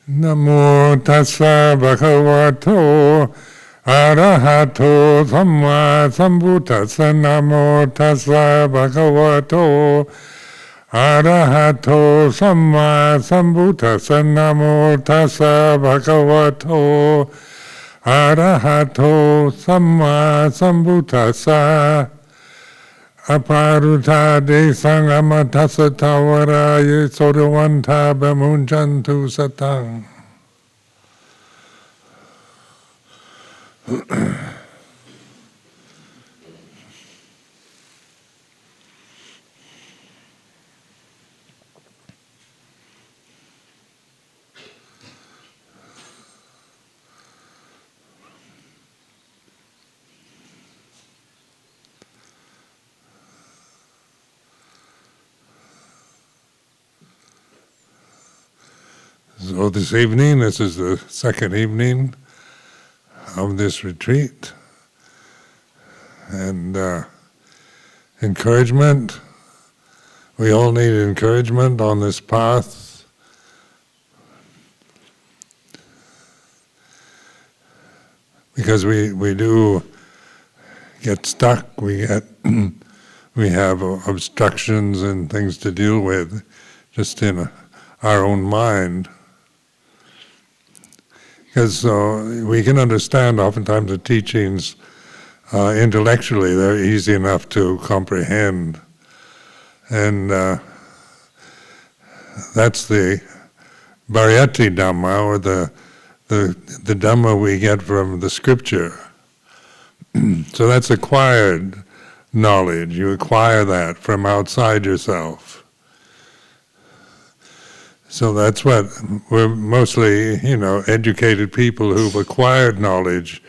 Namo tassa bhagavato arahato samma sambuddhassa. Namo tassa bhagavato arahato samma sambuddhassa. Namo tassa bhagavato arahato samma sambuddhassa. Aparuta de sangamatassa tawaraya sodavanta bamunjantu satang. So this evening, this is the second evening of this retreat, and encouragement. We all need encouragement on this path. Because we do get stuck, we have obstructions and things to deal with just in our own mind. Because we can understand oftentimes the teachings intellectually, they're easy enough to comprehend. And that's the Bhariyati Dhamma, or the Dhamma we get from the scripture. So that's acquired knowledge. You acquire that from outside yourself. So that's what we're mostly, educated people who've acquired knowledge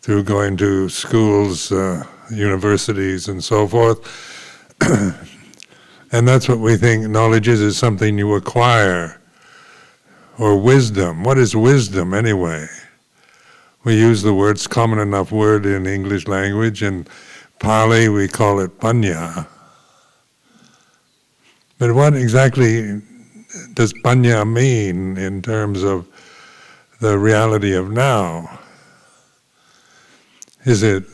through going to schools, universities, and so forth. And that's what we think knowledge is something you acquire. Or wisdom. What is wisdom anyway? We use the words, common enough word in English language. In Pali we call it panya. But what exactly does panya mean in terms of the reality of now? Is it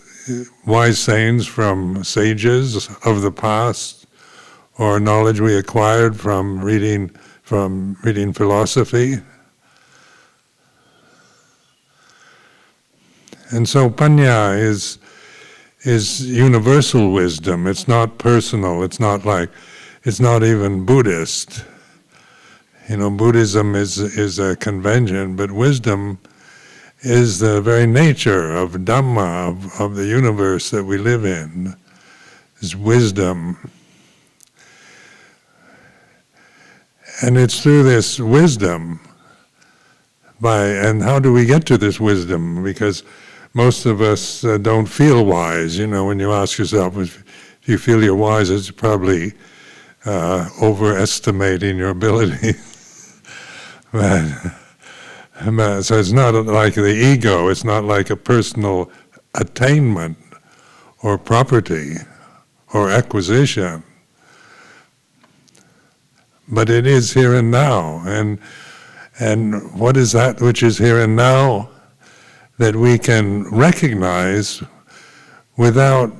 wise sayings from sages of the past, or knowledge we acquired from reading philosophy? And so panya is universal wisdom. It's not personal. It's not even Buddhist. Buddhism is a convention, but wisdom is the very nature of Dhamma, of the universe that we live in, is wisdom. And it's through this wisdom, and how do we get to this wisdom? Because most of us don't feel wise. When you ask yourself if you feel you're wise, it's probably overestimating your ability. So it's not like the ego, it's not like a personal attainment or property or acquisition. But it is here and now. And what is that which is here and now that we can recognize without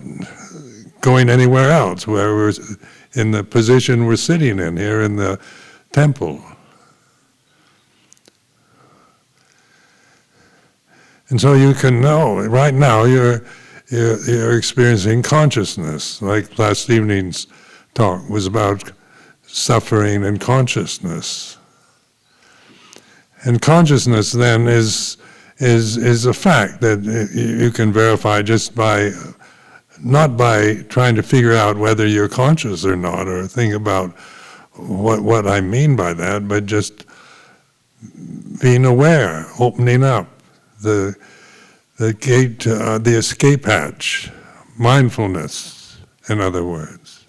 going anywhere else, where we're in the position we're sitting in here in the temple? And so you can know, right now you're experiencing consciousness, like last evening's talk was about suffering and consciousness. And consciousness then is a fact that you can verify just not by trying to figure out whether you're conscious or not, or think about what I mean by that, but just being aware, opening up the gate, the escape hatch, mindfulness, in other words.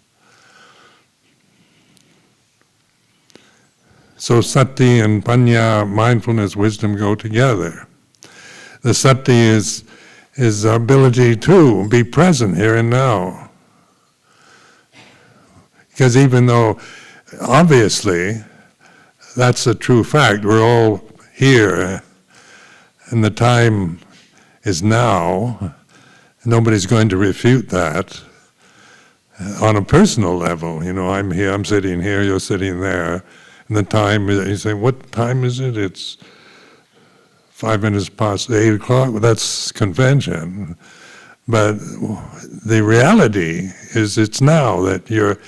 So sati and panya, mindfulness, wisdom go together. The sati is our ability to be present here and now. Because even though obviously, that's a true fact. We're all here, and the time is now. Nobody's going to refute that. On a personal level, I'm here, I'm sitting here, you're sitting there, and the time, you say, what time is it? It's 5 minutes past 8 o'clock. Well, that's convention. But the reality is it's now that you're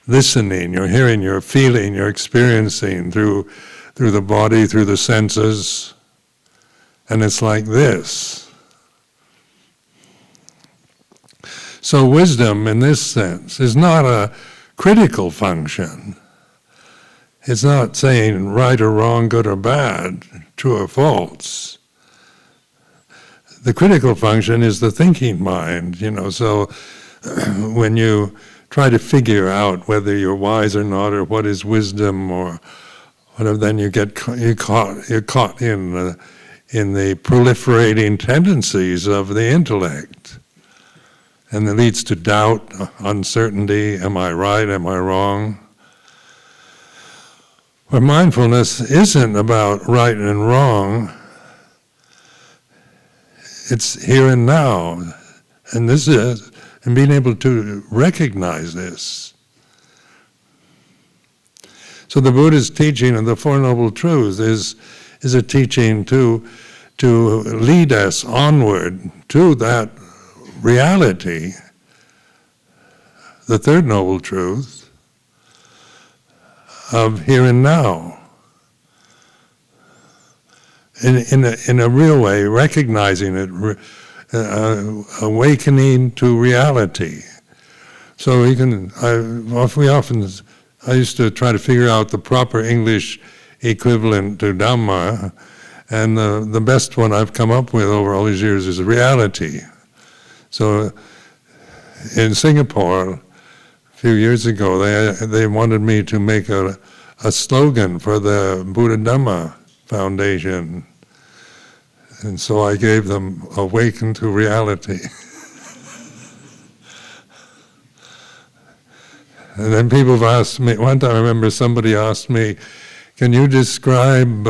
listening, you're hearing, you're feeling, you're experiencing through the body, through the senses, and it's like this. So wisdom, in this sense, is not a critical function. It's not saying right or wrong, good or bad, true or false. The critical function is the thinking mind, so when you try to figure out whether you're wise or not, or what is wisdom, or whatever, then you're caught in the proliferating tendencies of the intellect. And it leads to doubt, uncertainty, am I right, am I wrong? Where mindfulness isn't about right and wrong, it's here and now. And being able to recognize this. So the Buddha's teaching of the Four Noble Truths is a teaching to lead us onward to that reality, the third noble truth of here and now, in a real way, recognizing it, awakening to reality. So I used to try to figure out the proper English equivalent to Dhamma, and the best one I've come up with over all these years is reality. So in Singapore, a few years ago, they wanted me to make a slogan for the Buddha Dhamma Foundation. And so I gave them Awaken to Reality. And then people have asked me, one time I remember somebody asked me, can you describe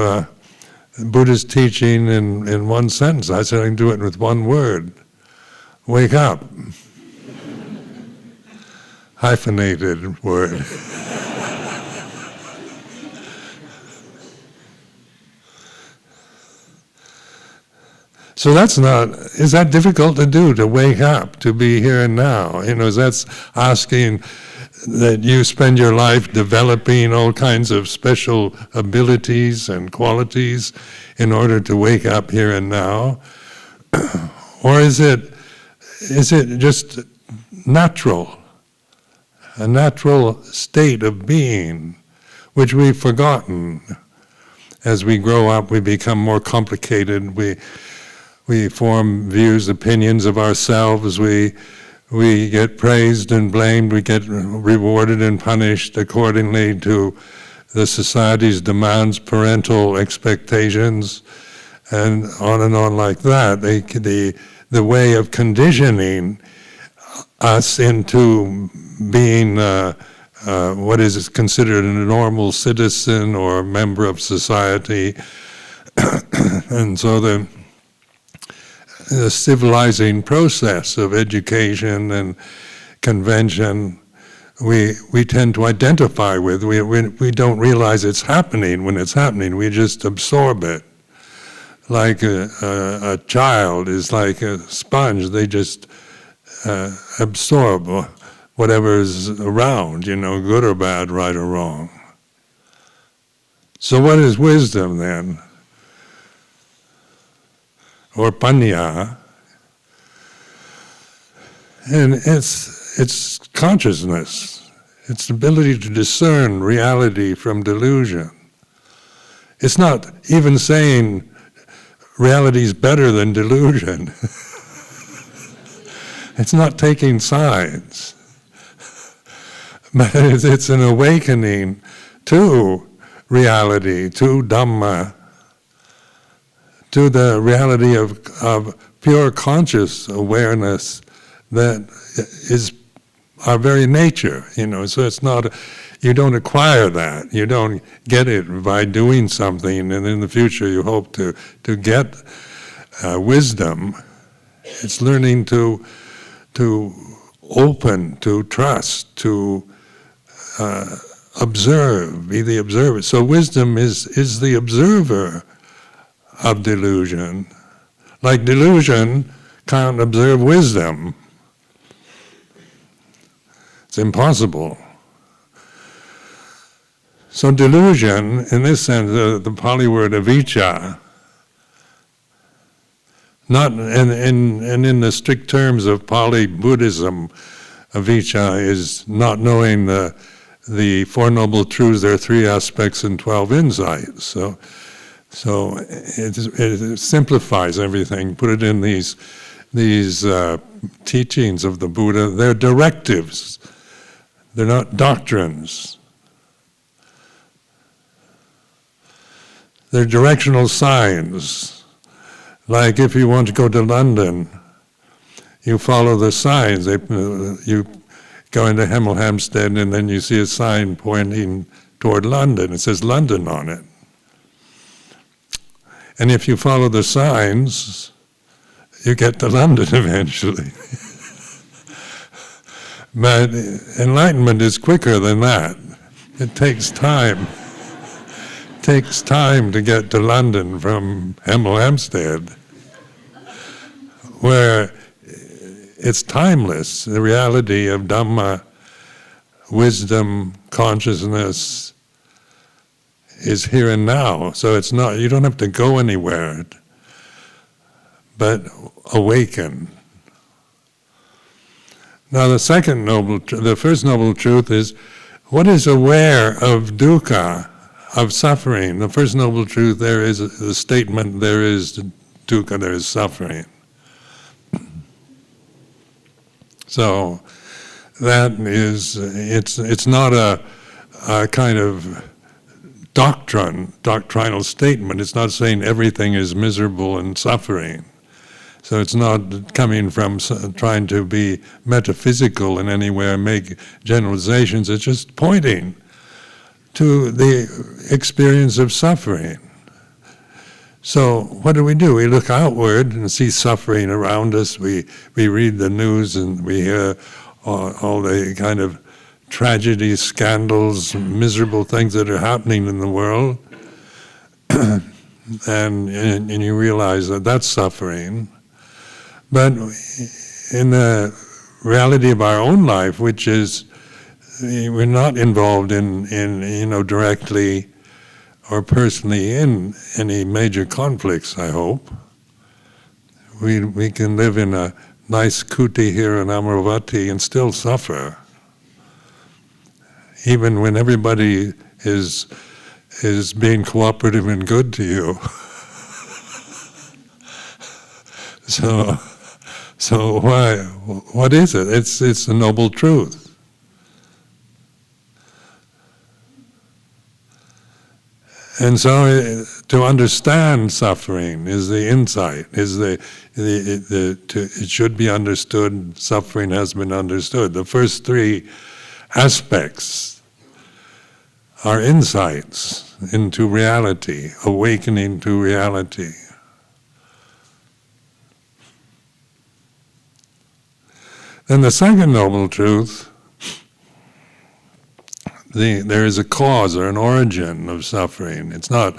Buddha's teaching in one sentence? I said I can do it with one word. Wake up. Hyphenated word. So is that difficult to do, to wake up, to be here and now? That's asking that you spend your life developing all kinds of special abilities and qualities in order to wake up here and now? Or is it just natural, a natural state of being, which we've forgotten? As we grow up, we become more complicated, we form views, opinions of ourselves, we get praised and blamed, we get rewarded and punished accordingly to the society's demands, parental expectations, and on like that. The way of conditioning us into being what is considered a normal citizen or member of society. And so the civilizing process of education and convention, we tend to identify with. We don't realize it's happening when it's happening. We just absorb it. Like a child is like a sponge. They just absorb whatever's around, good or bad, right or wrong. So what is wisdom then? Or panya? And it's consciousness. It's the ability to discern reality from delusion. It's not even saying reality is better than delusion. It's not taking sides. But it's an awakening to reality, to Dhamma, to the reality of pure conscious awareness that is our very nature, so it's not, you don't acquire that, you don't get it by doing something, and in the future you hope to get wisdom. It's learning to open, to trust, to observe, be the observer. So wisdom is the observer of delusion. Like delusion can't observe wisdom. It's impossible. So delusion, in this sense, the Pali word avijja, not and in the strict terms of Pali Buddhism, avijja is not knowing the Four Noble Truths. There are 3 aspects and 12 insights. So it simplifies everything. Put it in these teachings of the Buddha. They're directives. They're not doctrines. They're directional signs. Like if you want to go to London, you follow the signs. You go into Hemel Hempstead and then you see a sign pointing toward London. It says London on it. And if you follow the signs, you get to London eventually. But enlightenment is quicker than that. It takes time. It takes time to get to London from Hemel Hempstead, where it's timeless. The reality of Dhamma, wisdom, consciousness is here and now. So it's not, you don't have to go anywhere, but awaken. Now the first noble truth is, what is aware of dukkha, of suffering? The first noble truth, there is the statement, there is dukkha, there is suffering. So that is, it's not a kind of doctrinal statement. It's not saying everything is miserable and suffering. So it's not coming from trying to be metaphysical in any way or make generalizations. It's just pointing to the experience of suffering. So what do? We look outward and see suffering around us. We read the news and we hear all the kind of tragedies, scandals, miserable things that are happening in the world. and you realize that that's suffering. But in the reality of our own life, which is we're not involved in directly or personally in any major conflicts, I hope. We can live in a nice kuti here in Amaravati and still suffer, even when everybody is being cooperative and good to you. So why? What is it? It's a noble truth. And so to understand suffering is the insight, it should be understood, suffering has been understood. The first 3 aspects are insights into reality, awakening to reality. Then the second noble truth, there is a cause or an origin of suffering. It's not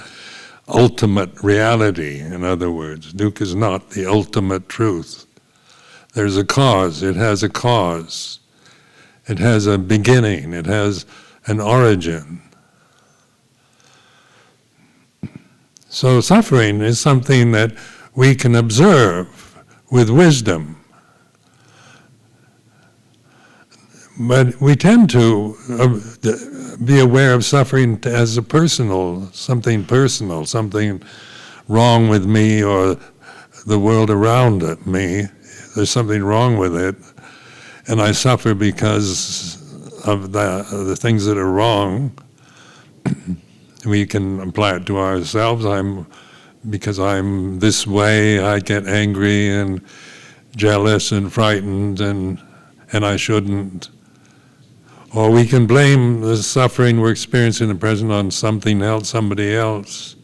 ultimate reality, in other words. Dukkha is not the ultimate truth. There's a cause, it has a cause. It has a beginning, it has an origin. So suffering is something that we can observe with wisdom. But we tend to be aware of suffering as something wrong with me or the world around me. There's something wrong with it, and I suffer because of the things that are wrong. We can apply it to ourselves. Because I'm this way, I get angry and jealous and frightened, and I shouldn't Or we can blame the suffering we're experiencing in the present on something else, somebody else.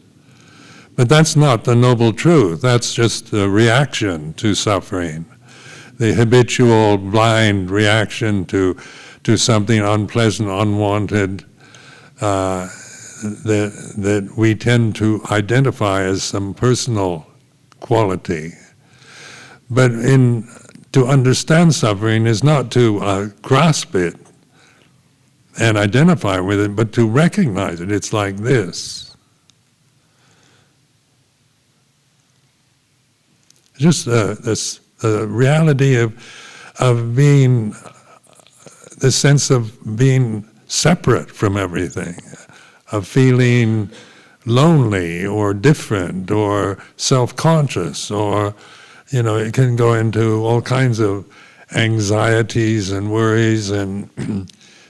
But that's not the noble truth. That's just a reaction to suffering. The habitual blind reaction to something unpleasant, unwanted, that we tend to identify as some personal quality. But to understand suffering is not to grasp it and identify with it, but to recognize it. It's like this. Just the reality of being, the sense of being separate from everything, of feeling lonely or different or self-conscious, or, it can go into all kinds of anxieties and worries and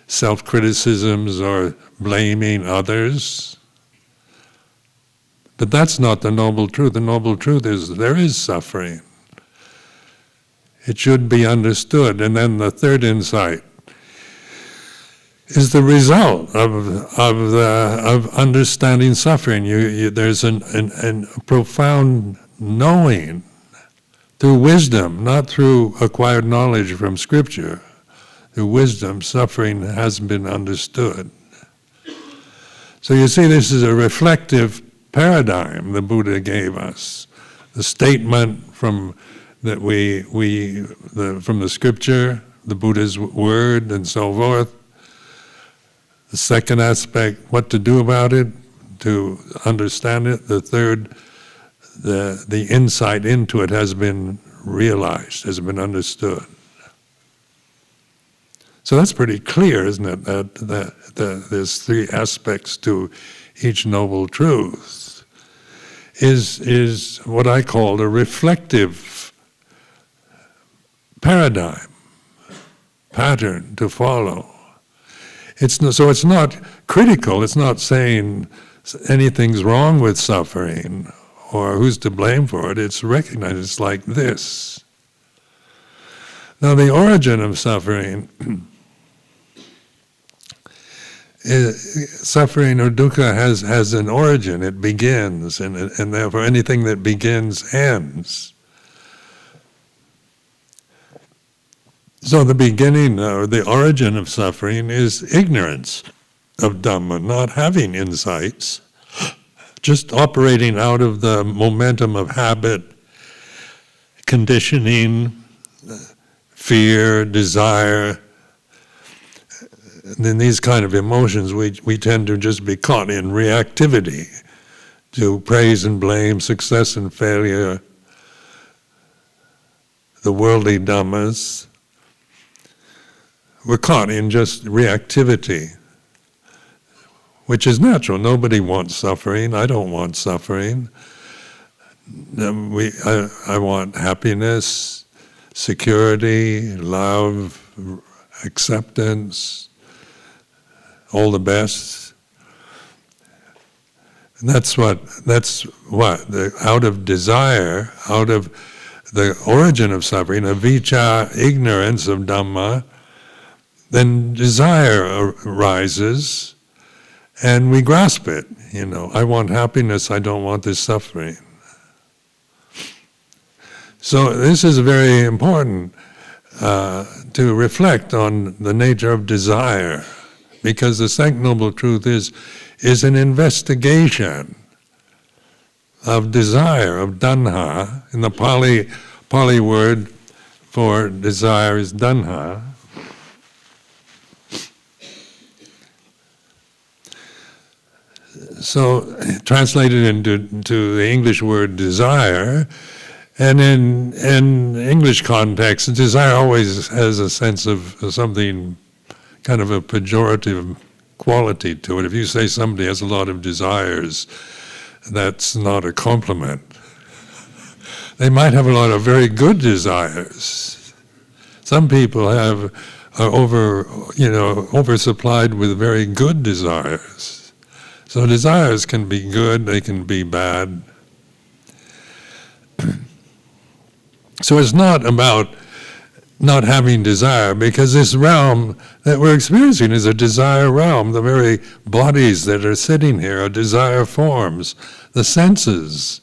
self-criticisms or blaming others. But that's not the noble truth. The noble truth is there is suffering. It should be understood. And then the third insight is the result of understanding suffering. There's a profound knowing through wisdom, not through acquired knowledge from Scripture. Through wisdom, suffering has been understood. So you see, this is a reflective paradigm the Buddha gave us. The statement from the Scripture, the Buddha's word, and so forth. The second aspect, what to do about it, to understand it. The third, the insight into it has been realized, has been understood. So that's pretty clear, isn't it? That there's three aspects to each noble truth. Is what I call a reflective paradigm, pattern to follow. So it's not critical. It's not saying anything's wrong with suffering or who's to blame for it. It's recognized. It's like this. Now, the origin of suffering. Suffering or dukkha has an origin. It begins, and therefore anything that begins ends. So the beginning or the origin of suffering is ignorance of Dhamma, not having insights, just operating out of the momentum of habit, conditioning, fear, desire. And in these kind of emotions, we tend to just be caught in reactivity to praise and blame, success and failure, the worldly dhammas. We're caught in just reactivity, which is natural. Nobody wants suffering. I don't want suffering. I want happiness, security, love, acceptance, all the best. And that's what out of desire, out of the origin of suffering, avijja, ignorance of Dhamma, then desire arises, and we grasp it. I want happiness, I don't want this suffering. So this is very important to reflect on the nature of desire, because the second noble truth is an investigation of desire, of tanha. In the Pali word for desire is tanha. So translated into the English word desire, and in English context, desire always has a sense of something, kind of a pejorative quality to it. If you say somebody has a lot of desires, that's not a compliment. They might have a lot of very good desires. Some people are oversupplied with very good desires. So desires can be good, they can be bad. So it's not about not having desire, because this realm that we're experiencing is a desire realm. The very bodies that are sitting here are desire forms. The senses,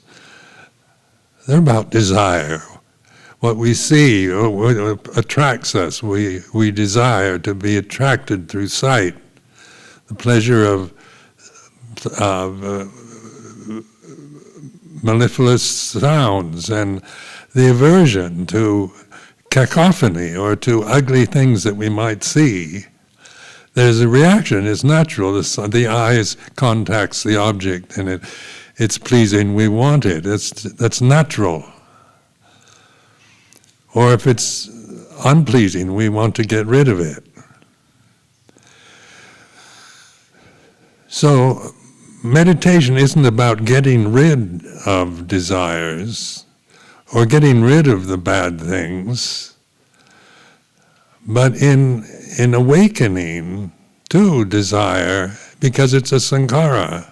they're about desire. What we see attracts us. We desire to be attracted through sight. The pleasure of mellifluous sounds, and the aversion to cacophony or to ugly things that we might see. There's a reaction, it's natural. The eyes contacts the object and it's pleasing, we want it. That's natural. Or if it's unpleasing, we want to get rid of it. So meditation isn't about getting rid of desires or getting rid of the bad things, but in awakening to desire, because it's a sankhara.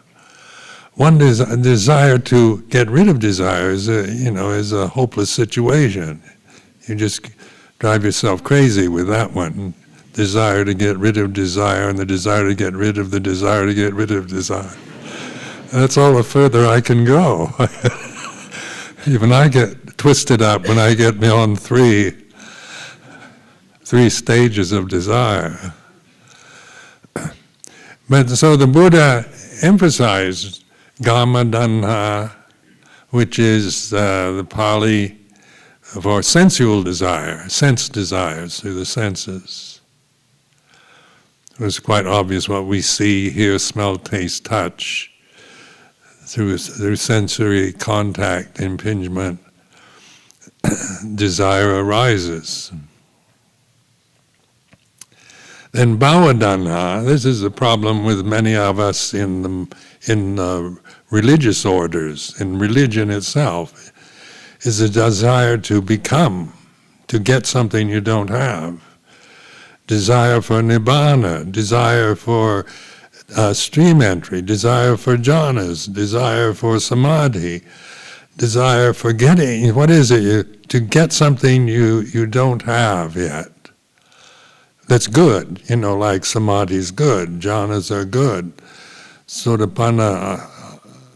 One desire to get rid of desire is a hopeless situation. You just drive yourself crazy with that one. Desire to get rid of desire, and the desire to get rid of the desire to get rid of desire. That's all the further I can go. Even I get twisted up when I get beyond three stages of desire. But so the Buddha emphasized Kama Tanha, which is the Pali for sensual desire, sense desires through the senses. It was quite obvious what we see, hear, smell, taste, touch. Through sensory contact, impingement, desire arises. Then bhava-tanha, this is a problem with many of us in religious orders, in religion itself, is a desire to become, to get something you don't have. Desire for nibbana, desire for stream entry, desire for jhanas, desire for samadhi, desire for getting, what is it? To get something you don't have yet. That's good, like samadhi's good, jhanas are good. Sotapanna,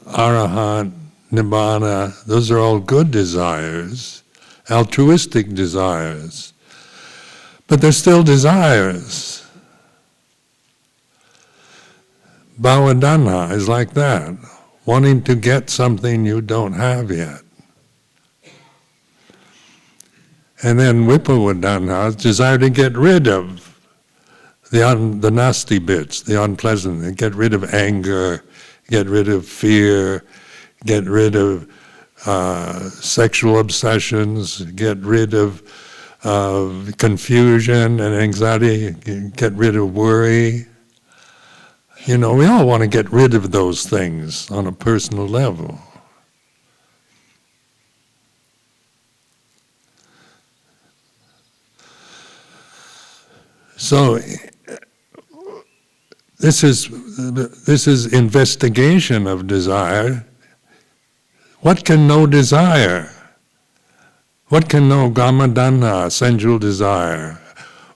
arahant, nibbana, those are all good desires, altruistic desires. But they're still desires. Bhava-tanha is like that, wanting to get something you don't have yet. And then vipawa-tanha is desire to get rid of the nasty bits, the unpleasant, get rid of anger, get rid of fear, get rid of sexual obsessions, get rid of confusion and anxiety, get rid of worry. We all want to get rid of those things on a personal level. So this is investigation of desire. What can know desire? What can know kama-tanha, sensual desire,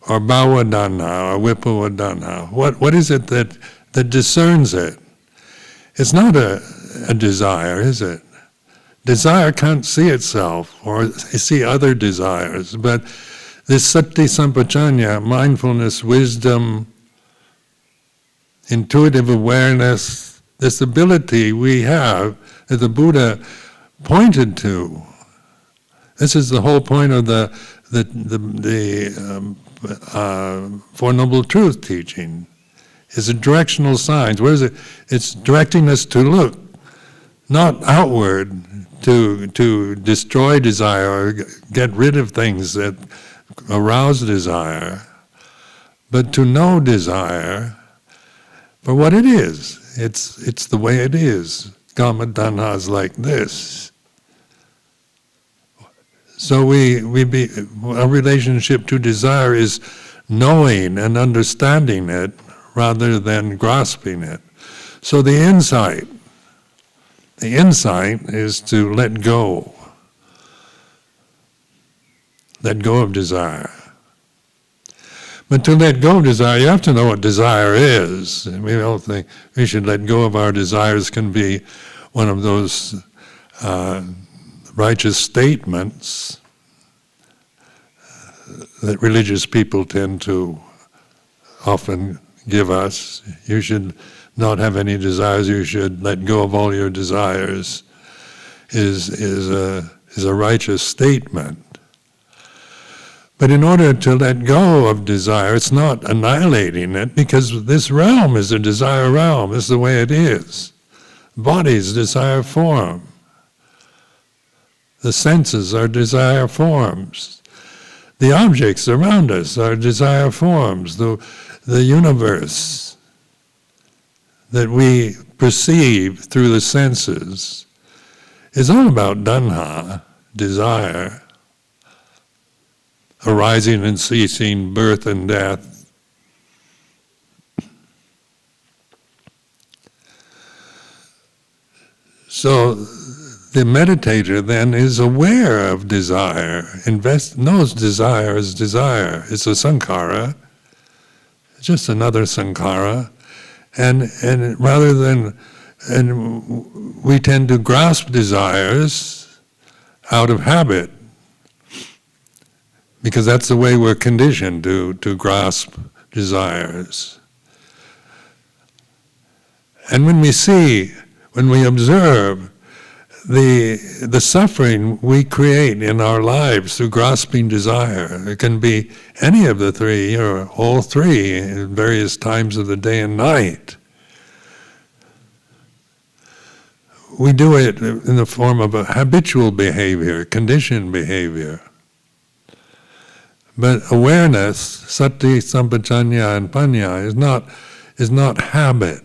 or bhava-tanha, or vipawa-tanha? What is it that discerns it? It's not a desire, is it? Desire can't see itself or see other desires, but this sati sampajanya, mindfulness, wisdom, intuitive awareness, this ability we have that the Buddha pointed to. This is the whole point of the Four Noble Truth teaching. Is a directional signs. Where is it? It's directing us to look, not outward, to destroy desire or get rid of things that arouse desire, but to know desire for what it is. It's the way it is. Kama-tanha is like this. So our relationship to desire is knowing and understanding it rather than grasping it. So the insight is to let go of desire. But to let go of desire, you have to know what desire is. And we don't think we should let go of our desires can be one of those righteous statements that religious people tend to often give us. You should not have any desires, you should let go of all your desires, is a righteous statement. But in order to let go of desire, it's not annihilating it, because this realm is a desire realm. This is the way it is. Bodies desire form. The senses are desire forms. The objects around us are desire forms. The universe that we perceive through the senses is all about tanha, desire. Arising and ceasing, birth and death. So the meditator then is aware of desire, knows desire is desire. It's a sankhara, it's just another sankhara, and rather than, and we tend to grasp desires out of habit, because that's the way we're conditioned to grasp desires. And when we observe the suffering we create in our lives through grasping desire, it can be any of the three or all three at various times of the day and night. We do it in the form of a habitual behavior, conditioned behavior. But awareness, sati, sampajanya, and panya is not habit.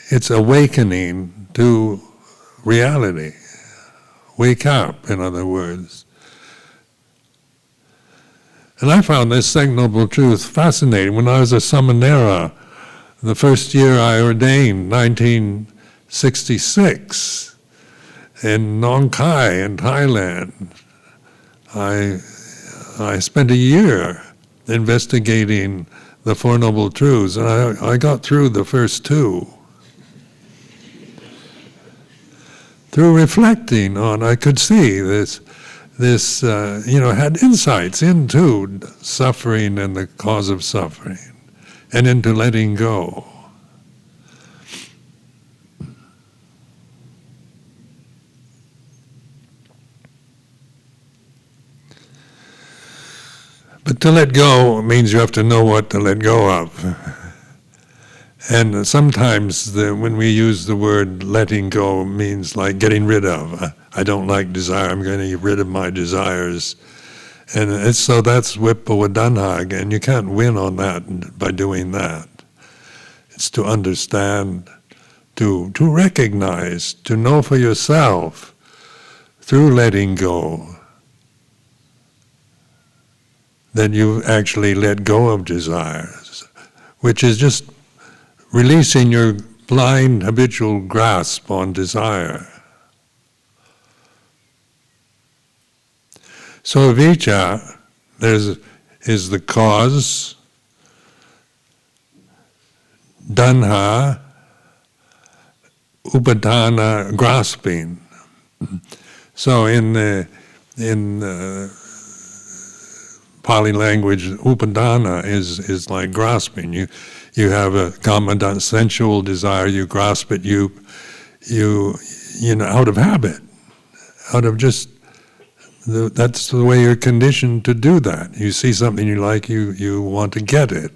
It's awakening to reality. Wake up, in other words. And I found this Second Noble Truth fascinating. When I was a samanera, the first year I ordained, 1966, in Nong Khai in Thailand, I spent a year investigating the Four Noble Truths, and I got through the first two. Through reflecting on, I could see this had insights into suffering and the cause of suffering, and into letting go. But to let go means you have to know what to let go of. And sometimes when we use the word letting go means like getting rid of. I don't like desire, I'm going to get rid of my desires. And so that's vippawadanha, and you can't win on that by doing that. It's to understand, to recognize, to know for yourself through letting go that you actually let go of desires, which is just releasing your blind habitual grasp on desire. So avijja is the cause, tanha, upadana, grasping. So in the Pali language, upadana is like grasping. You have a kama, sensual desire. You grasp it. You out of habit, out of just. That's the way you're conditioned to do that. You see something you like, you want to get it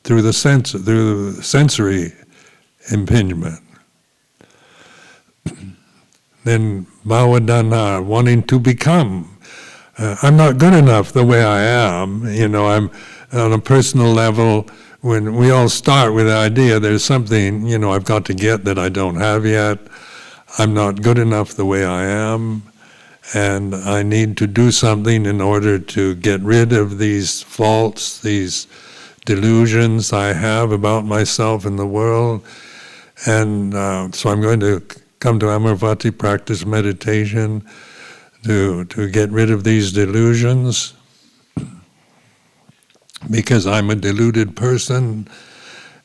through the sensory impingement. Then bhavadana, wanting to become. I'm not good enough the way I am. I'm on a personal level. When we all start with the idea, there's something I've got to get that I don't have yet. I'm not good enough the way I am. And I need to do something in order to get rid of these faults, these delusions I have about myself and the world. And so I'm going to come to Amaravati, practice meditation, to get rid of these delusions, because I'm a deluded person,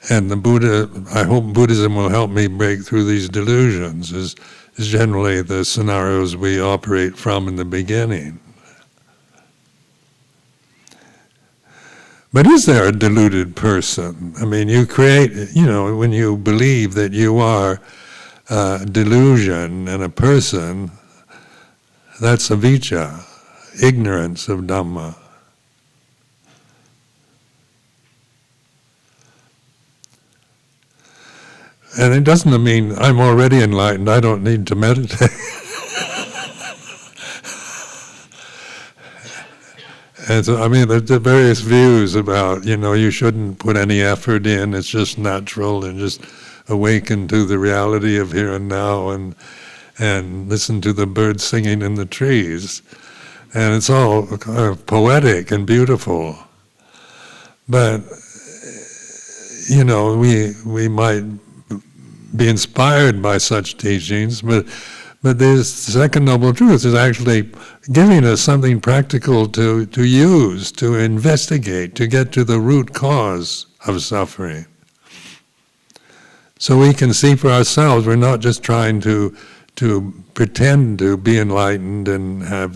and the Buddha, I hope Buddhism will help me break through these delusions, is generally the scenarios we operate from in the beginning. But is there a deluded person? I mean, you create, when you believe that you are a delusion and a person, that's avijja, ignorance of Dhamma. And it doesn't mean I'm already enlightened, I don't need to meditate. And so, there's the various views about, you shouldn't put any effort in, it's just natural, and just awaken to the reality of here and now, and listen to the birds singing in the trees. And it's all kind of poetic and beautiful. But, we might be inspired by such teachings, but the second noble truth is actually giving us something practical to use, to investigate, to get to the root cause of suffering. So we can see for ourselves, we're not just trying to pretend to be enlightened and have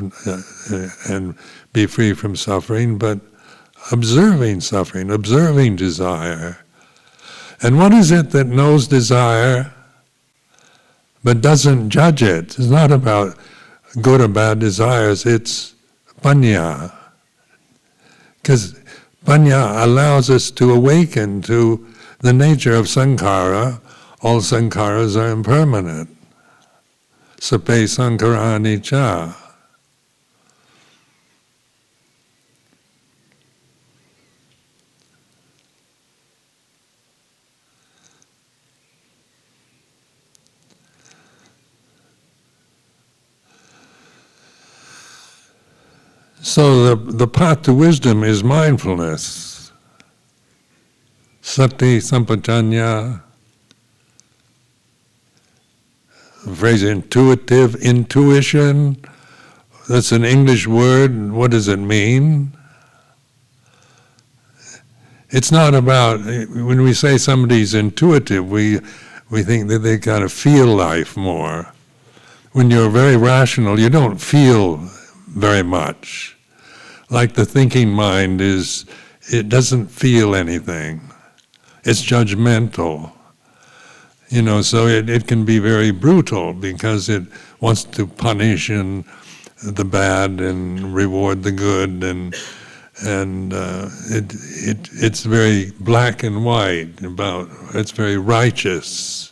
and be free from suffering, but observing suffering, observing desire. And what is it that knows desire but doesn't judge it? It's not about good or bad desires, it's panya. Because panya allows us to awaken to the nature of sankhara. All sankharas are impermanent. Sape sankhara anicca. So the path to wisdom is mindfulness. Sati sampajanya. The phrase intuition, that's an English word. What does it mean? It's not about, when we say somebody's intuitive, we think that they kind of feel life more. When you're very rational, you don't feel very much. Like the thinking mind it doesn't feel anything. It's judgmental. So it can be very brutal because it wants to punish the bad and reward the good, and it's very black and white it's very righteous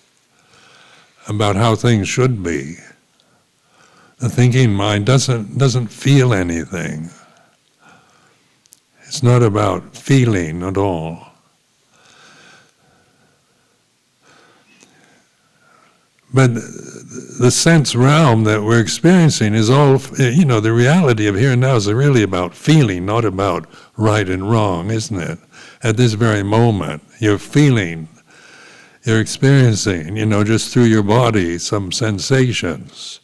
about how things should be. The thinking mind doesn't feel anything. It's not about feeling at all. But the sense realm that we're experiencing is all, the reality of here and now is really about feeling, not about right and wrong, isn't it? At this very moment, you're feeling, you're experiencing, just through your body, some sensations,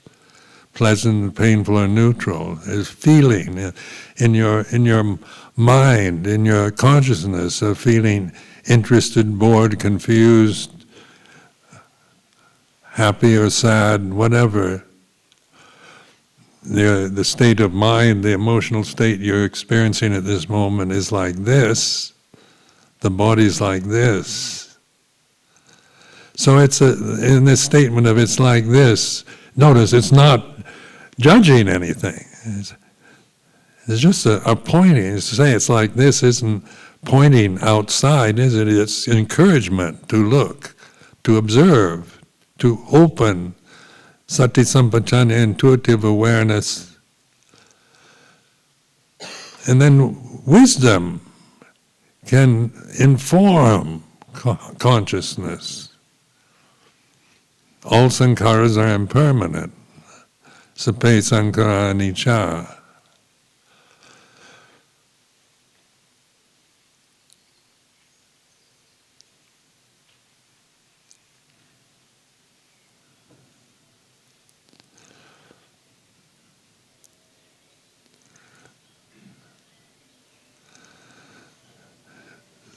pleasant, painful, or neutral. There's feeling in your mind, in your consciousness of feeling interested, bored, confused, happy or sad, whatever. The state of mind, the emotional state you're experiencing at this moment is like this. The body's like this. So in this statement of it's like this, notice it's not judging anything. It's just a pointing. To say it's like this isn't pointing outside, is it? It's encouragement to look, to observe, to open sati sampajanya, intuitive awareness. And then wisdom can inform consciousness. All sankharas are impermanent. Sape sankhara anicca.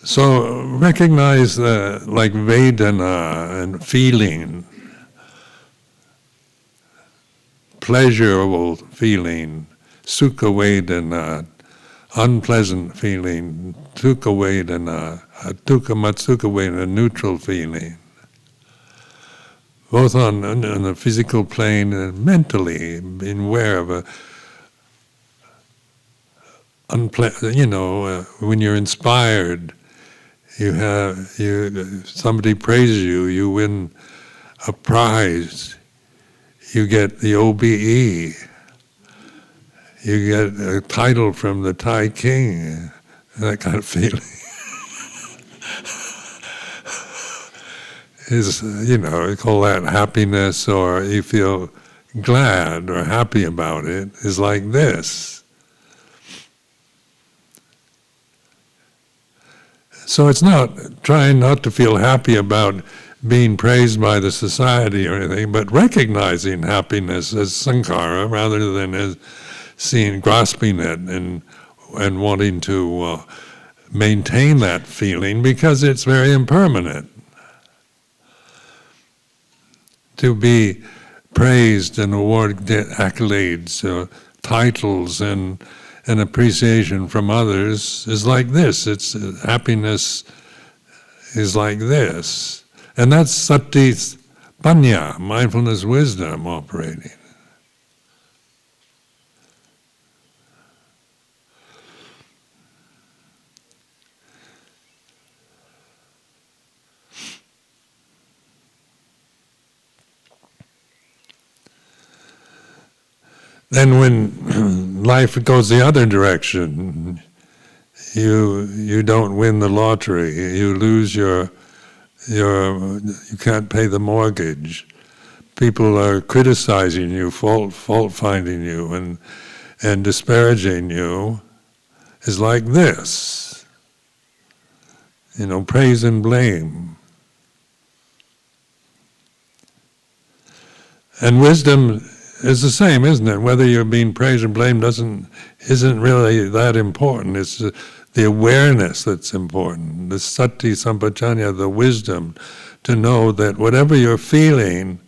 So recognize like Vedana and feeling, pleasurable feeling, Sukha Vedana, unpleasant feeling, Dukkha Vedana, Dukkha Matsukha Vedana, neutral feeling. Both on the physical plane and mentally, being aware of when you're inspired, somebody praises you, you win a prize, you get the OBE, you get a title from the Thai king, that kind of feeling. We call that happiness, or you feel glad or happy about it, is like this. So it's not trying not to feel happy about being praised by the society or anything, but recognizing happiness as sankhara rather than as grasping it and wanting to maintain that feeling, because it's very impermanent. To be praised and awarded accolades, titles, and appreciation from others is like this. It's happiness is like this, and that's sati panya, mindfulness wisdom operating. Then when life goes the other direction, you don't win the lottery, you lose you can't pay the mortgage, people are criticizing you, fault finding you, and disparaging you, is like this. Praise and blame. And wisdom is the same, isn't it? Whether you're being praised or blamed isn't really that important. It's the awareness that's important, the sati sampajanya, the wisdom to know that whatever you're feeling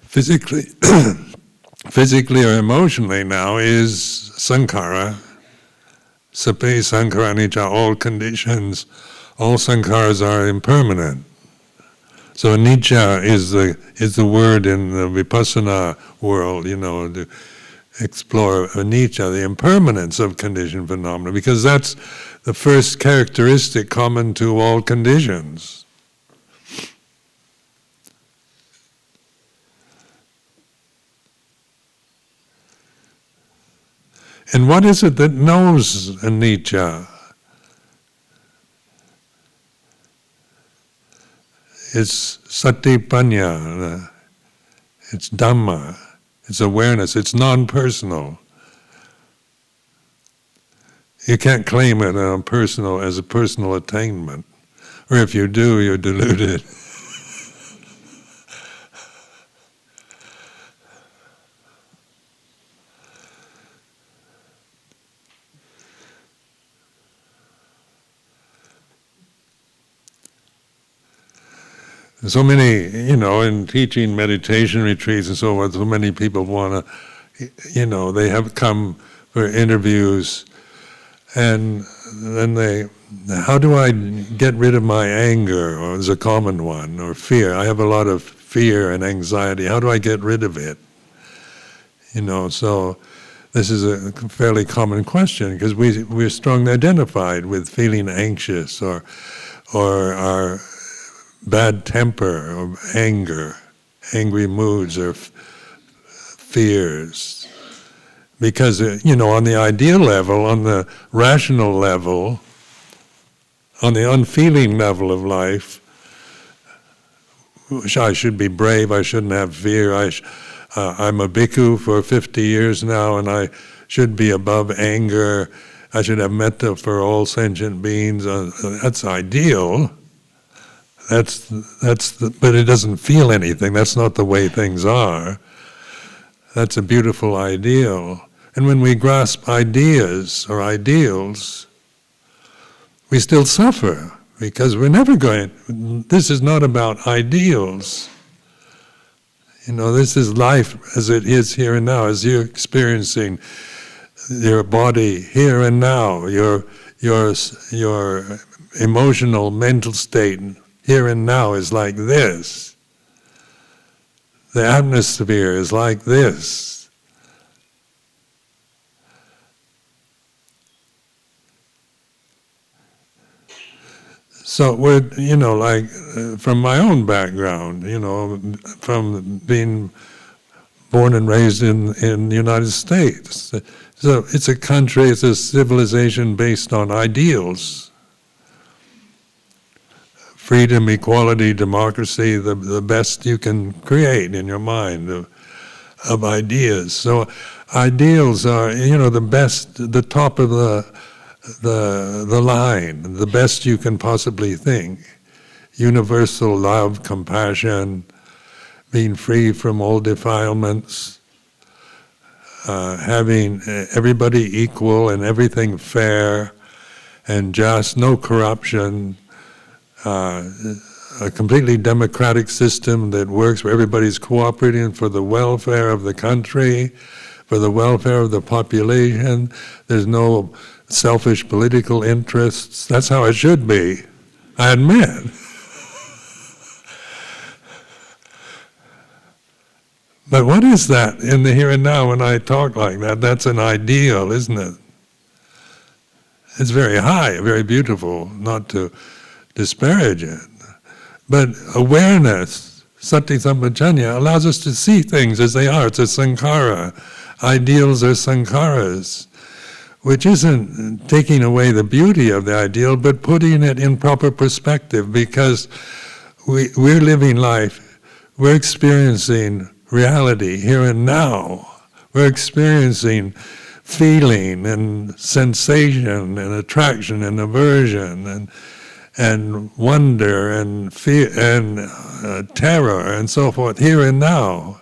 physically or emotionally now is sankhara, sape sankhara anicca, all conditions, all sankharas are impermanent. So anicca is the word in the vipassana world, to explore anicca, the impermanence of conditioned phenomena, because that's the first characteristic common to all conditions. And what is it that knows anicca? It's sati panya, it's dhamma, it's awareness, it's non-personal. You can't claim it as a personal attainment, or if you do, you're deluded. So many, in teaching meditation retreats and so forth, so many people want to, they have come for interviews, and then how do I get rid of my anger, or is a common one, or fear? I have a lot of fear and anxiety. How do I get rid of it? So this is a fairly common question, because we're strongly identified with feeling anxious or our bad temper or angry moods or fears. Because, on the ideal level, on the rational level, on the unfeeling level of life, I should be brave, I shouldn't have fear, I'm a bhikkhu for 50 years now, and I should be above anger, I should have metta for all sentient beings. That's ideal. But it doesn't feel anything. That's not the way things are. That's a beautiful ideal. And when we grasp ideas or ideals, we still suffer because we're never going. This is not about ideals. This is life as it is here and now, as you're experiencing your body here and now, your emotional, mental state here and now is like this. The atmosphere is like this. So we're, from my own background, from being born and raised in the United States. So it's a country, it's a civilization based on ideals. Freedom, equality, democracy, the best you can create in your mind of ideas. So ideals are, the best, the top of the line, the best you can possibly think. Universal love, compassion, being free from all defilements, having everybody equal and everything fair and just, no corruption, a completely democratic system that works where everybody's cooperating for the welfare of the country, for the welfare of the population. There's no selfish political interests. That's how it should be, I admit. But what is that in the here and now when I talk like that? That's an ideal, isn't it? It's very high, very beautiful, not to disparage it. But awareness, sati sampajanya, allows us to see things as they are. It's a sankhara. Ideals are sankharas, which isn't taking away the beauty of the ideal, but putting it in proper perspective, because we're living life, we're experiencing reality here and now. We're experiencing feeling and sensation and attraction and aversion and wonder and fear and terror and so forth here and now.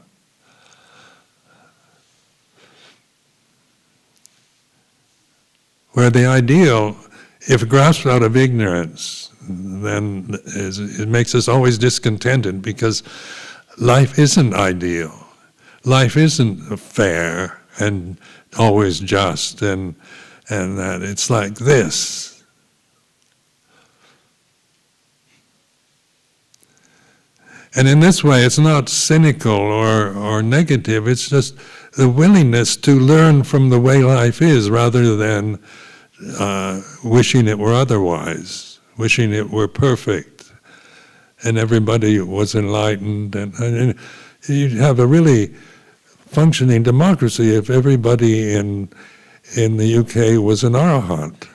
Where the ideal, if grasped out of ignorance, then it makes us always discontented, because life isn't ideal. Life isn't fair and always just, and that it's like this. And in this way, it's not cynical or negative, it's just the willingness to learn from the way life is, rather than wishing it were otherwise, wishing it were perfect, and everybody was enlightened. And you'd have a really functioning democracy if everybody in the UK was an arahant.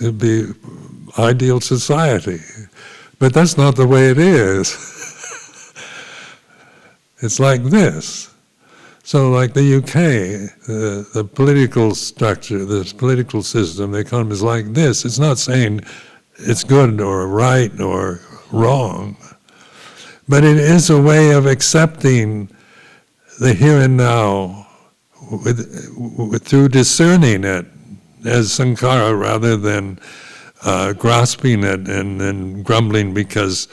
It'd be ideal society. But that's not the way it is. It's like this. So like the UK, the political structure, the political system, the economy is like this. It's not saying it's good or right or wrong, but it is a way of accepting the here and now through discerning it as sankhara, rather than grasping it and then grumbling because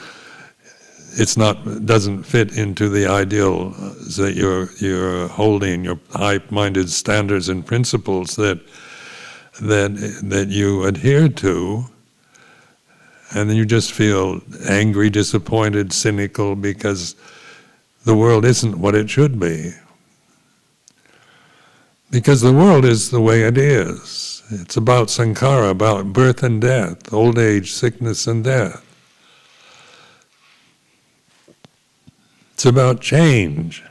doesn't fit into the ideal that you're holding, your high-minded standards and principles that you adhere to, and then you just feel angry, disappointed, cynical because the world isn't what it should be. Because the world is the way it is. It's about sankhara, about birth and death, old age, sickness and death. It's about change.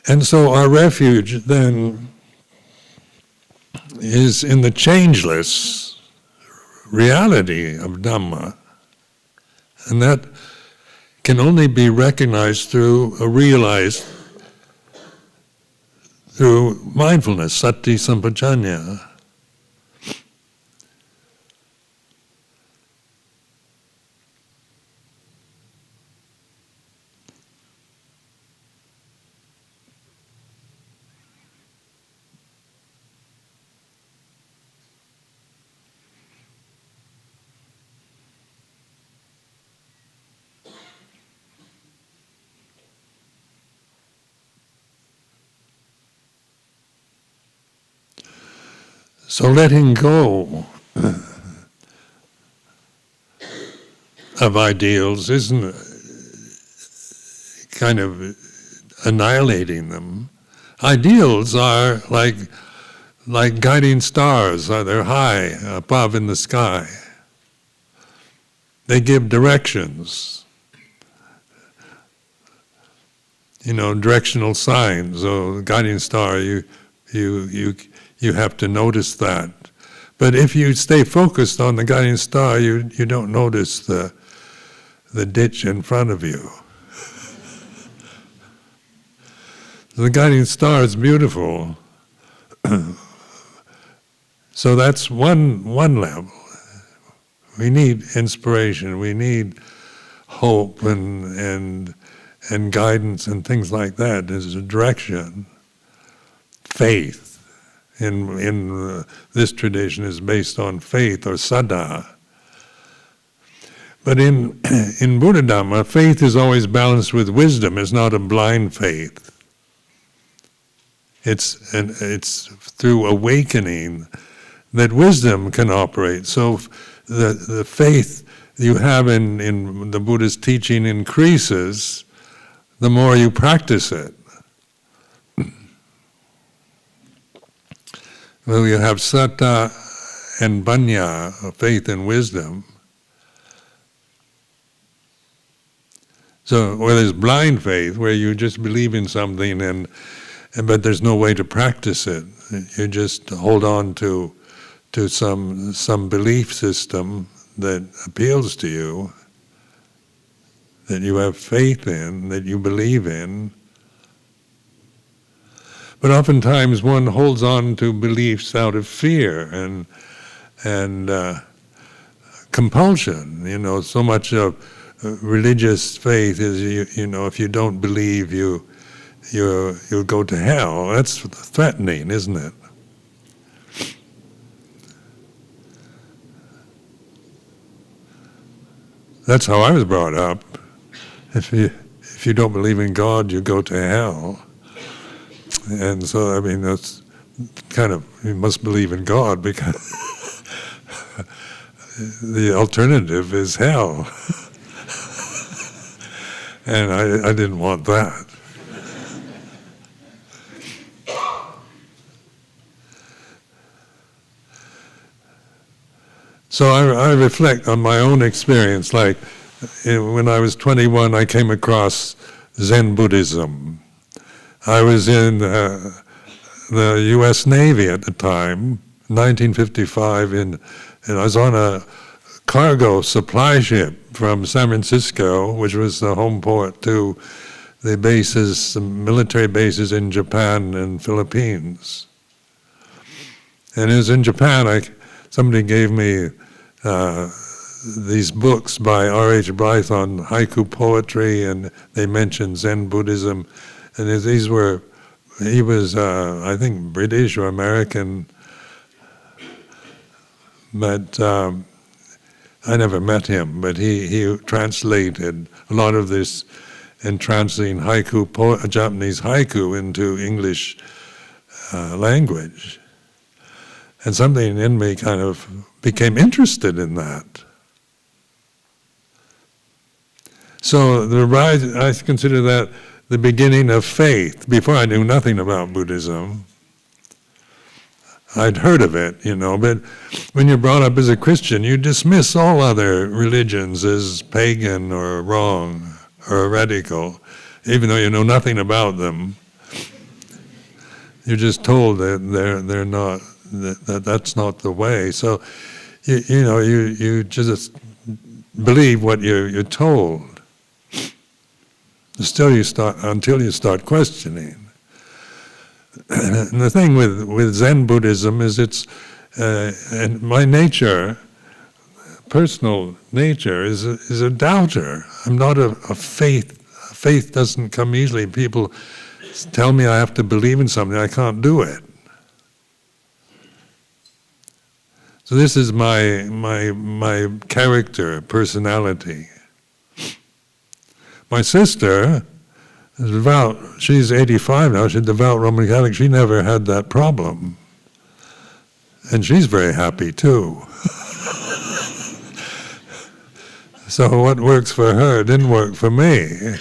And so our refuge then is in the changeless reality of Dhamma. And that can only be recognized realized through mindfulness, sati sampajanya. So letting go of ideals isn't kind of annihilating them. Ideals are like guiding stars. They're high above in the sky. They give directions. Directional signs. So guiding star, you have to notice that. But if you stay focused on the guiding star, you don't notice the ditch in front of you. The guiding star is beautiful. So that's one level. We need inspiration. We need hope and guidance and things like that. There's a direction. Faith in this tradition is based on faith or saddha. But in Buddha Dhamma, faith is always balanced with wisdom. It's not a blind faith. It's through awakening that wisdom can operate. So the faith you have in the Buddhist teaching increases the more you practice it. Well, you have satta and panya, faith and wisdom. So, where there's blind faith, where you just believe in something but there's no way to practice it. You just hold on to some belief system that appeals to you, that you have faith in, that you believe in. But oftentimes one holds on to beliefs out of fear and compulsion. So much of religious faith is if you don't believe, you'll go to hell. That's threatening, isn't it? That's how I was brought up. If you don't believe in God, you go to hell. And so, that's kind of, you must believe in God because the alternative is hell. And I didn't want that. So I reflect on my own experience. Like when I was 21, I came across Zen Buddhism. I was in the U.S. Navy at the time, 1955, and I was on a cargo supply ship from San Francisco, which was the home port to the bases, some military bases in Japan and Philippines. And it was in Japan, somebody gave me these books by R.H. Blythe on haiku poetry, and they mentioned Zen Buddhism. And he was, I think, British or American, but I never met him, but he translated a lot of this and translating Japanese haiku into English language. And something in me kind of became interested in that. So I consider that the beginning of faith. Before I knew nothing about Buddhism, I'd heard of it, but when you're brought up as a Christian, you dismiss all other religions as pagan or wrong or heretical, even though you know nothing about them. You're just told that they're not, that's not the way. So you just believe what you're told. Until you start questioning. And the thing with Zen Buddhism is and my nature, personal nature, is a doubter. I'm not a faith. Faith doesn't come easily. People tell me I have to believe in something. I can't do it. So this is my character, personality. My sister is devout. She's 85 now. She's a devout Roman Catholic. She never had that problem. And she's very happy too. So what works for her didn't work for me.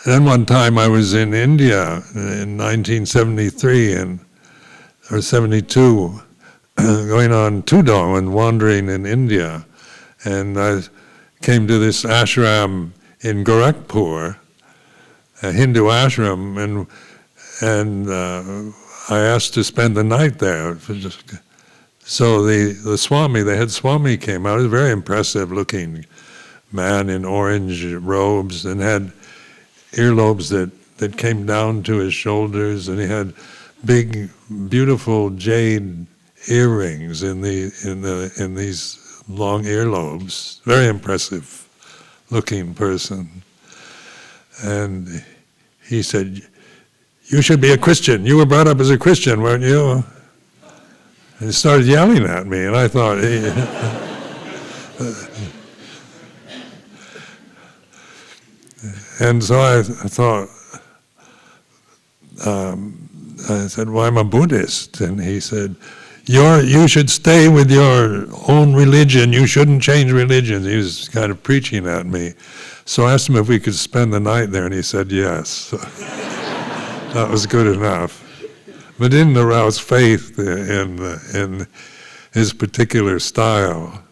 Then one time I was in India in 1973 or 72, going on Tudong and wandering in India. And I came to this ashram in Gorakhpur, a Hindu ashram, and I asked to spend the night there. So the Swami, the head Swami came out. He was a very impressive looking man in orange robes and had earlobes that came down to his shoulders, and he had big, beautiful jade earrings in these long earlobes. Very impressive looking person. And he said, "You should be a Christian. You were brought up as a Christian, weren't you?" And he started yelling at me, and I thought, and so I thought, I said, "Well, I'm a Buddhist." And he said, "You should stay with your own religion. You shouldn't change religions." He was kind of preaching at me. So I asked him if we could spend the night there, and he said yes. That was good enough. But didn't arouse faith in his particular style.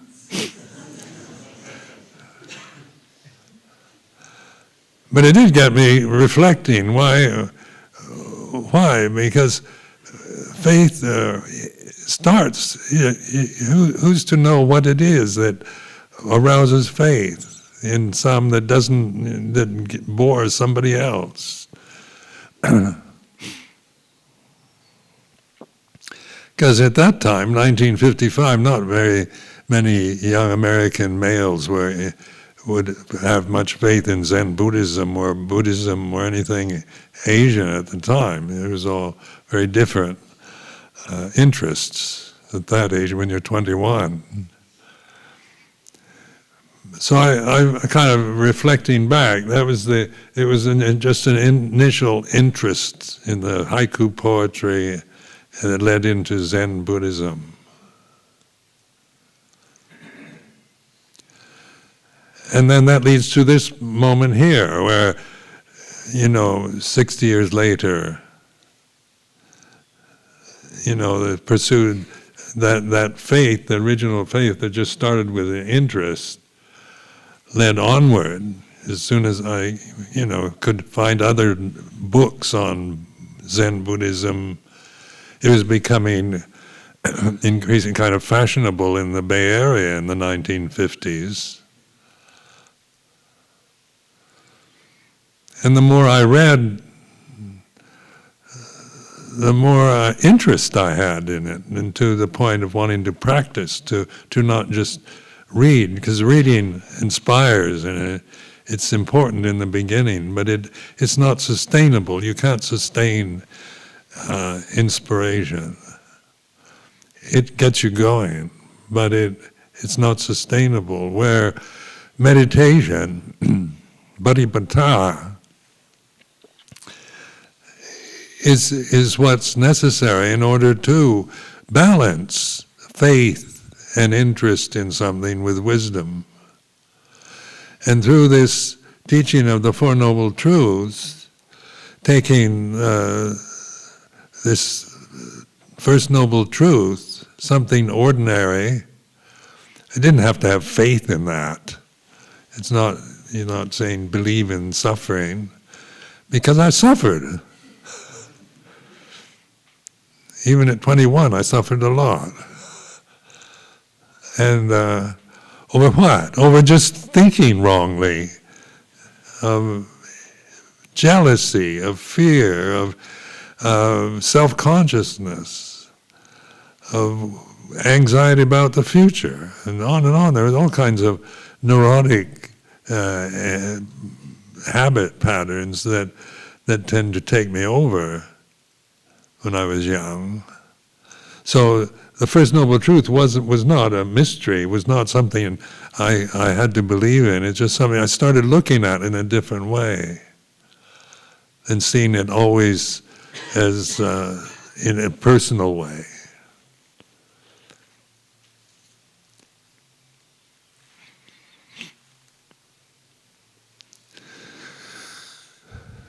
But it did get me reflecting. Why? Because faith starts. Who's to know what it is that arouses faith in some that bores somebody else? Because at that time, 1955, not very many young American males would have much faith in Zen Buddhism or anything Asian at the time. It was all very different interests at that age when you're 21. So I kind of reflecting back, it was just an initial interest in the haiku poetry that led into Zen Buddhism. And then that leads to this moment here where, 60 years later, they pursued that faith, the original faith that just started with an interest, led onward. As soon as I, could find other books on Zen Buddhism, it was becoming increasing kind of fashionable in the Bay Area in the 1950s. And the more I read, the more interest I had in it, and to the point of wanting to practice, to not just read, because reading inspires, and it's important in the beginning, but it's not sustainable. You can't sustain inspiration. It gets you going, but it's not sustainable. Where meditation, Bodhipata, is what's necessary in order to balance faith and interest in something with wisdom. And through this teaching of the Four Noble Truths, taking this first noble truth, something ordinary, I didn't have to have faith in that. It's not, you're not saying believe in suffering, because I suffered. Even at 21, I suffered a lot. And over what? Over just thinking wrongly, of jealousy, of fear, of self-consciousness, of anxiety about the future, and on and on. There's all kinds of neurotic habit patterns that tend to take me over when I was young. So the First Noble Truth was not a mystery, was not something I had to believe in. It's just something I started looking at in a different way. and seeing it always as in a personal way.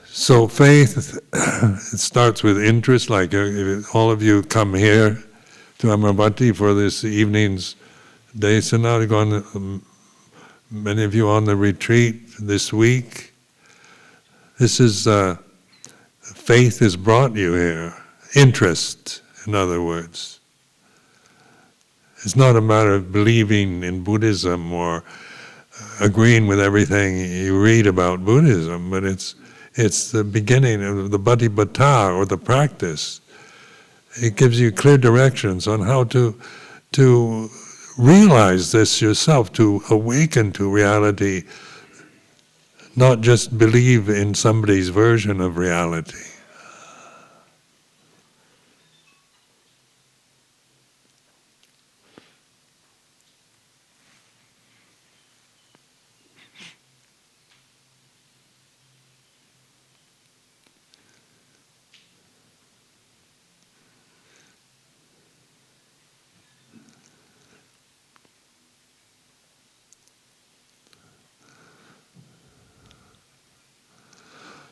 So faith, it starts with interest, like if all of you come here to Amaravati for this evening's desana, many of you on the retreat this week. This is, faith has brought you here. Interest, in other words. It's not a matter of believing in Buddhism or agreeing with everything you read about Buddhism, but it's the beginning of the Bhatipata, or the practice. It gives you clear directions on how to realize this yourself, to awaken to reality, not just believe in somebody's version of reality.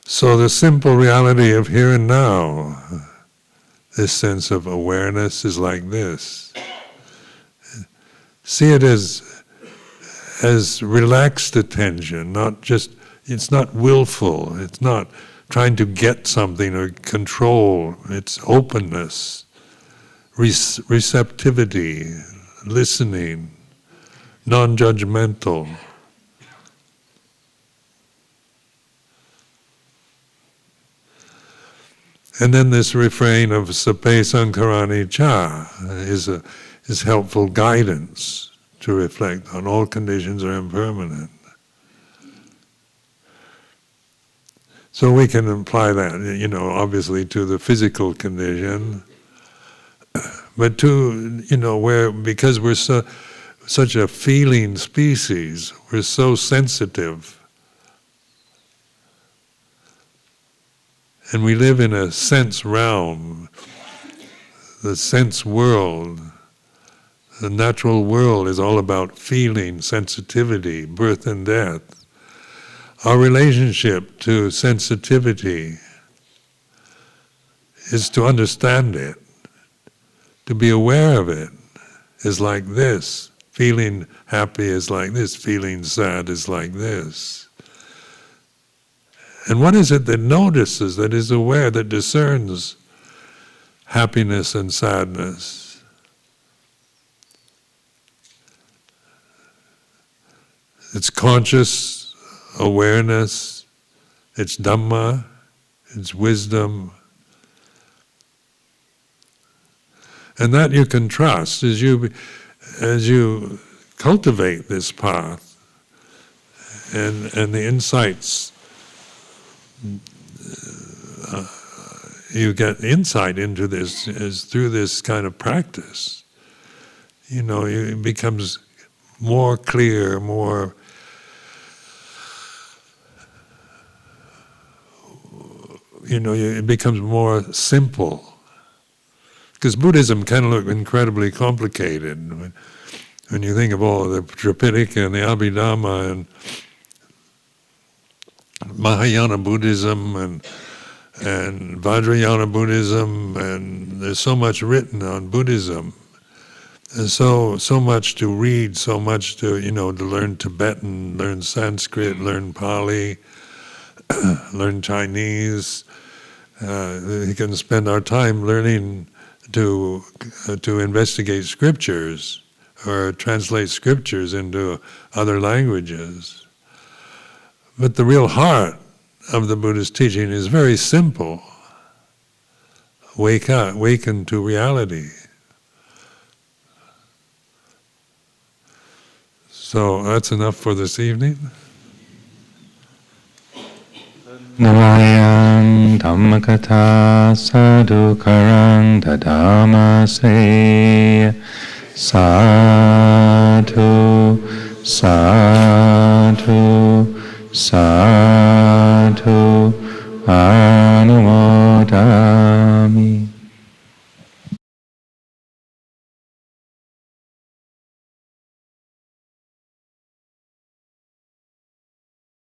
So the simple reality of here and now, this sense of awareness is like this. See it as relaxed attention, not just, it's not willful, it's not trying to get something or control, it's openness, receptivity, listening, non-judgmental. And then this refrain of sape sankarani cha is helpful guidance to reflect on all conditions are impermanent. So we can apply that, obviously to the physical condition, but to, because we're such a feeling species, we're so sensitive. And we live in a sense realm, the sense world. The natural world is all about feeling, sensitivity, birth and death. Our relationship to sensitivity is to understand it, to be aware of it is like this. Feeling happy is like this, feeling sad is like this. And what is it that notices, that is aware, that discerns happiness and sadness? It's conscious awareness, it's Dhamma, it's wisdom. And that you can trust as you cultivate this path and the insights. You get insight into this is through this kind of practice. It becomes more clear, more it becomes more simple. Because Buddhism can look incredibly complicated when you think of all the Tripitaka and the Abhidhamma and Mahayana Buddhism and Vajrayana Buddhism, and there's so much written on Buddhism. There's so much to read, so much to learn Tibetan, learn Sanskrit, learn Pali, learn Chinese. We can spend our time learning to investigate scriptures or translate scriptures into other languages. But the real heart of the Buddhist teaching is very simple. Wake up, awaken to reality. So that's enough for this evening. Namayang Dhammakatha Sadhukarang Dadamase Sa